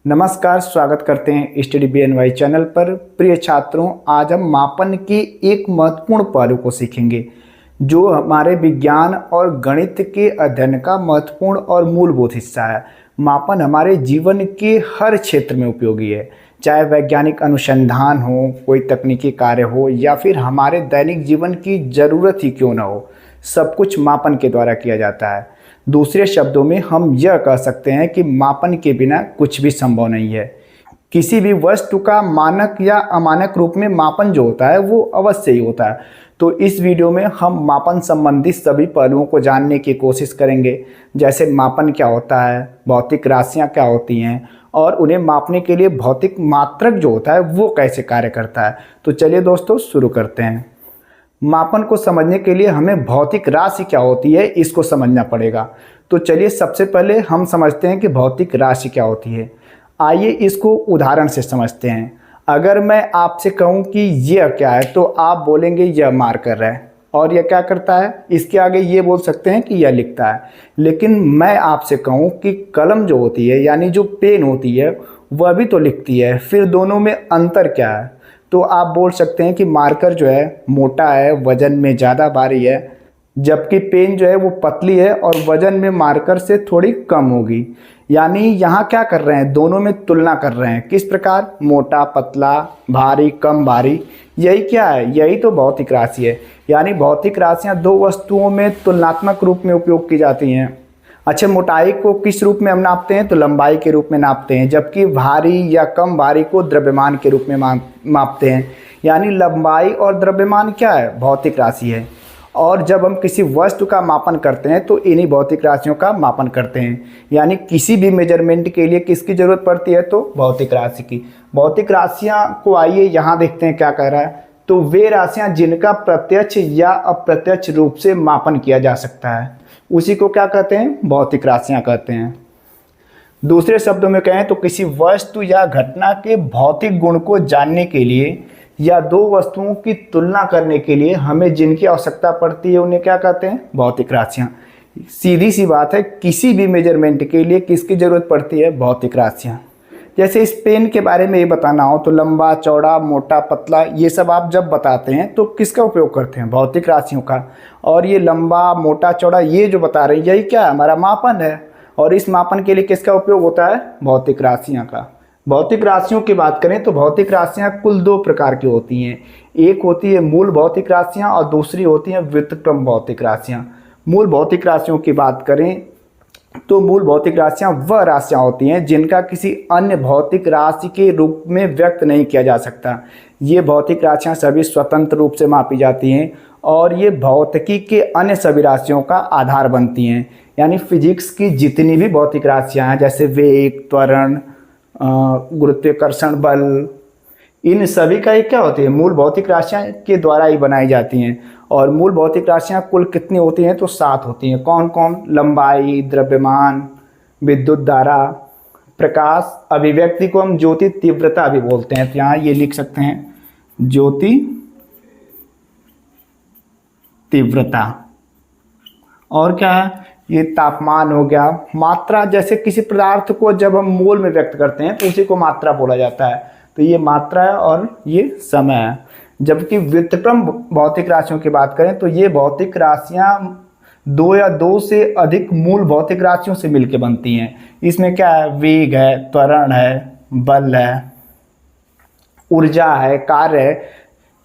नमस्कार, स्वागत करते हैं स्टडी BNY चैनल पर। प्रिय छात्रों, आज हम मापन के एक महत्वपूर्ण पहलू को सीखेंगे जो हमारे विज्ञान और गणित के अध्ययन का महत्वपूर्ण और मूलभूत हिस्सा है। मापन हमारे जीवन के हर क्षेत्र में उपयोगी है, चाहे वैज्ञानिक अनुसंधान हो, कोई तकनीकी कार्य हो या फिर हमारे दैनिक जीवन की ज़रूरत ही क्यों न हो, सब कुछ मापन के द्वारा किया जाता है। दूसरे शब्दों में हम यह कह सकते हैं कि मापन के बिना कुछ भी संभव नहीं है। किसी भी वस्तु का मानक या अमानक रूप में मापन जो होता है वो अवश्य ही होता है। तो इस वीडियो में हम मापन संबंधित सभी पहलुओं को जानने की कोशिश करेंगे, जैसे मापन क्या होता है, भौतिक राशियाँ क्या होती हैं और उन्हें मापने के लिए भौतिक मात्रक जो होता है वो कैसे कार्य करता है। तो चलिए दोस्तों, शुरू करते हैं। मापन को समझने के लिए हमें भौतिक राशि क्या होती है इसको समझना पड़ेगा। तो चलिए सबसे पहले हम समझते हैं कि भौतिक राशि क्या होती है। आइए इसको उदाहरण से समझते हैं। अगर मैं आपसे कहूँ कि यह क्या है तो आप बोलेंगे यह मार्कर है, और यह क्या करता है, इसके आगे ये बोल सकते हैं कि यह लिखता है। लेकिन मैं आपसे कहूँ कि कलम जो होती है यानी जो पेन होती है वह भी तो लिखती है, फिर दोनों में अंतर क्या है? तो आप बोल सकते हैं कि मार्कर जो है मोटा है, वजन में ज़्यादा भारी है, जबकि पेन जो है वो पतली है और वजन में मार्कर से थोड़ी कम होगी। यानी यहाँ क्या कर रहे हैं, दोनों में तुलना कर रहे हैं। किस प्रकार? मोटा, पतला, भारी, कम भारी। यही क्या है? यही तो भौतिक राशि है। यानी भौतिक राशियाँ दो वस्तुओं में तुलनात्मक रूप में उपयोग की जाती हैं। अच्छा, मोटाई को किस रूप में हम नापते हैं? तो लंबाई के रूप में नापते हैं, जबकि भारी या कम भारी को द्रव्यमान के रूप में मापते हैं। यानी लंबाई और द्रव्यमान क्या है? भौतिक राशि है। और जब हम किसी वस्तु का मापन करते हैं तो इन्हीं भौतिक राशियों का मापन करते हैं। यानी किसी भी मेजरमेंट के लिए किसकी ज़रूरत पड़ती है? तो भौतिक राशि की। भौतिक राशियाँ को आइए यहाँ देखते हैं क्या कह रहा है। तो वे राशियाँ जिनका प्रत्यक्ष या अप्रत्यक्ष रूप से मापन किया जा सकता है उसी को क्या कहते हैं? भौतिक राशियाँ कहते हैं। दूसरे शब्दों में कहें तो किसी वस्तु या घटना के भौतिक गुण को जानने के लिए या दो वस्तुओं की तुलना करने के लिए हमें जिनकी आवश्यकता पड़ती है उन्हें क्या कहते हैं? भौतिक राशियाँ। सीधी सी बात है, किसी भी मेजरमेंट के लिए किसकी ज़रूरत पड़ती है? भौतिक राशियाँ। जैसे इस पेन के बारे में ये बताना हो तो लंबा, चौड़ा, मोटा, पतला, ये सब आप जब बताते हैं तो किसका उपयोग करते हैं? भौतिक राशियों का। और ये लंबा, मोटा, चौड़ा ये जो बता रहे हैं यही क्या है? हमारा मापन है। और इस मापन के लिए किसका उपयोग होता है? भौतिक राशियाँ का। भौतिक राशियों की बात करें तो भौतिक राशियाँ कुल दो प्रकार की होती हैं। एक होती है मूल भौतिक राशियाँ और दूसरी होती हैं व्युत्क्रम भौतिक राशियाँ। मूल भौतिक राशियों की बात करें तो मूल भौतिक राशियाँ वह राशियाँ होती हैं जिनका किसी अन्य भौतिक राशि के रूप में व्यक्त नहीं किया जा सकता। ये भौतिक राशियाँ सभी स्वतंत्र रूप से मापी जाती हैं और ये भौतिकी के अन्य सभी राशियों का आधार बनती हैं। यानी फिजिक्स की जितनी भी भौतिक राशियाँ हैं, जैसे वेग, त्वरण, गुरुत्वाकर्षण बल, इन सभी का एक क्या होती है? मूल भौतिक राशियाँ के द्वारा ही बनाई जाती हैं। और मूल भौतिक राशियाँ कुल कितनी होती हैं? तो 7 होती हैं। कौन कौन? लंबाई, द्रव्यमान, विद्युत धारा, प्रकाश, अभिव्यक्ति को हम ज्योति तीव्रता भी बोलते हैं। तो यहाँ ये लिख सकते हैं ज्योति तीव्रता। और क्या है? ये तापमान हो गया। मात्रा, जैसे किसी पदार्थ को जब हम मोल में व्यक्त करते हैं तो उसी को मात्रा बोला जाता है। तो ये मात्रा है और ये समय है। जबकि व्युत्क्रम भौतिक राशियों की बात करें तो ये भौतिक राशियाँ दो या दो से अधिक मूल भौतिक राशियों से मिलकर बनती हैं। इसमें क्या है? वेग है, त्वरण है, बल है, ऊर्जा है, कार्य है।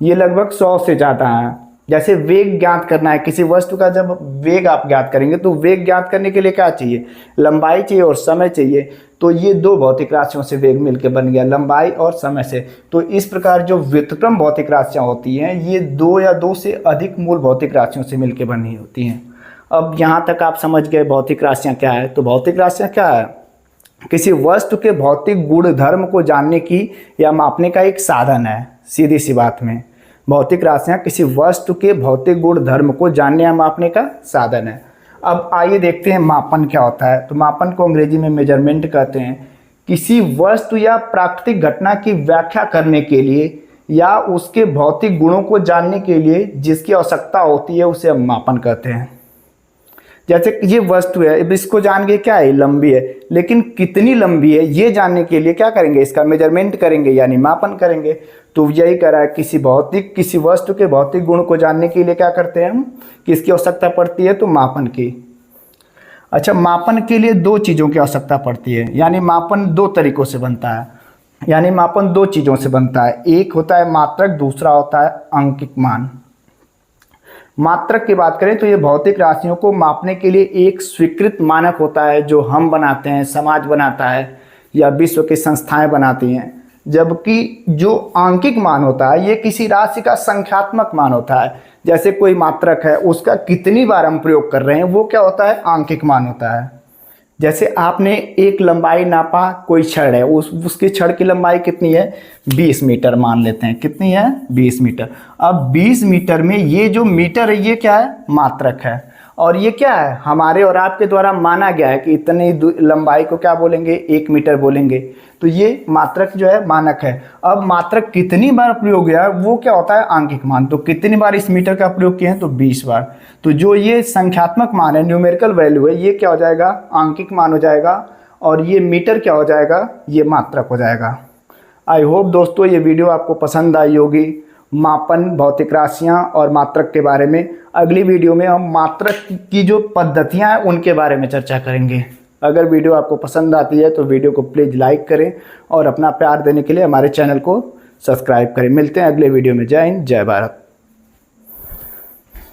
ये लगभग 100 से ज़्यादा है। जैसे वेग ज्ञात करना है किसी वस्तु का, जब वेग आप ज्ञात करेंगे तो वेग ज्ञात करने के लिए क्या चाहिए? लंबाई चाहिए और समय चाहिए। तो ये दो भौतिक राशियों से वेग मिलकर बन गया, लंबाई और समय से। तो इस प्रकार जो व्युत्क्रम भौतिक राशियाँ होती हैं ये दो या दो से अधिक मूल भौतिक राशियों से मिलकर बनी होती हैं। अब यहाँ तक आप समझ गए भौतिक राशियाँ क्या है। तो भौतिक राशियाँ क्या है? किसी वस्तु के भौतिक गुण धर्म को जानने की या मापने का एक साधन है। सीधी सी बात में भौतिक राशियाँ किसी वस्तु के भौतिक गुण धर्म को जानने या मापने का साधन है। अब आइए देखते हैं मापन क्या होता है। तो मापन को अंग्रेजी में मेजरमेंट कहते हैं। किसी वस्तु या प्राकृतिक घटना की व्याख्या करने के लिए या उसके भौतिक गुणों को जानने के लिए जिसकी आवश्यकता होती है उसे हम मापन कहते हैं। जैसे ये वस्तु है, अब इसको जान के क्या है, लंबी है, लेकिन कितनी लंबी है ये जानने के लिए क्या करेंगे, इसका मेजरमेंट करेंगे यानी मापन करेंगे। तो यही करा है, किसी वस्तु के भौतिक गुण को जानने के लिए क्या करते हैं हम, किसकी आवश्यकता पड़ती है, तो मापन की। अच्छा, मापन के लिए दो चीज़ों की आवश्यकता पड़ती है, यानी मापन दो तरीकों से बनता है, यानी मापन दो चीज़ों से बनता है। एक होता है मात्रक, दूसरा होता है अंकिक मान। मात्रक की बात करें तो ये भौतिक राशियों को मापने के लिए एक स्वीकृत मानक होता है जो हम बनाते हैं, समाज बनाता है या विश्व की संस्थाएं बनाती हैं। जबकि जो आंकिक मान होता है ये किसी राशि का संख्यात्मक मान होता है। जैसे कोई मात्रक है, उसका कितनी बार हम प्रयोग कर रहे हैं वो क्या होता है, आंकिक मान होता है। जैसे आपने एक लंबाई नापा, कोई छड़ है, उसकी छड़ की लंबाई कितनी है, 20 मीटर मान लेते हैं, कितनी है, 20 मीटर। अब 20 मीटर में ये जो मीटर है ये क्या है, मात्रक है, और ये क्या है, हमारे और आपके द्वारा माना गया है कि इतनी लंबाई को क्या बोलेंगे, 1 मीटर बोलेंगे। तो ये मात्रक जो है मानक है। अब मात्रक कितनी बार प्रयोग हुआ है वो क्या होता है, आंकिक मान। तो कितनी बार इस मीटर का प्रयोग किए हैं, तो 20 बार। तो जो ये संख्यात्मक मान है, न्यूमेरिकल वैल्यू है, ये क्या हो जाएगा, आंकिक मान हो जाएगा, और ये मीटर क्या हो जाएगा, ये मात्रक हो जाएगा। आई होप दोस्तों ये वीडियो आपको पसंद आई होगी, मापन, भौतिक राशियाँ और मात्रक के बारे में। अगली वीडियो में हम मात्रक की जो पद्धतियाँ हैं उनके बारे में चर्चा करेंगे। अगर वीडियो आपको पसंद आती है तो वीडियो को प्लीज़ लाइक करें और अपना प्यार देने के लिए हमारे चैनल को सब्सक्राइब करें। मिलते हैं अगले वीडियो में। जय हिंद, जय भारत।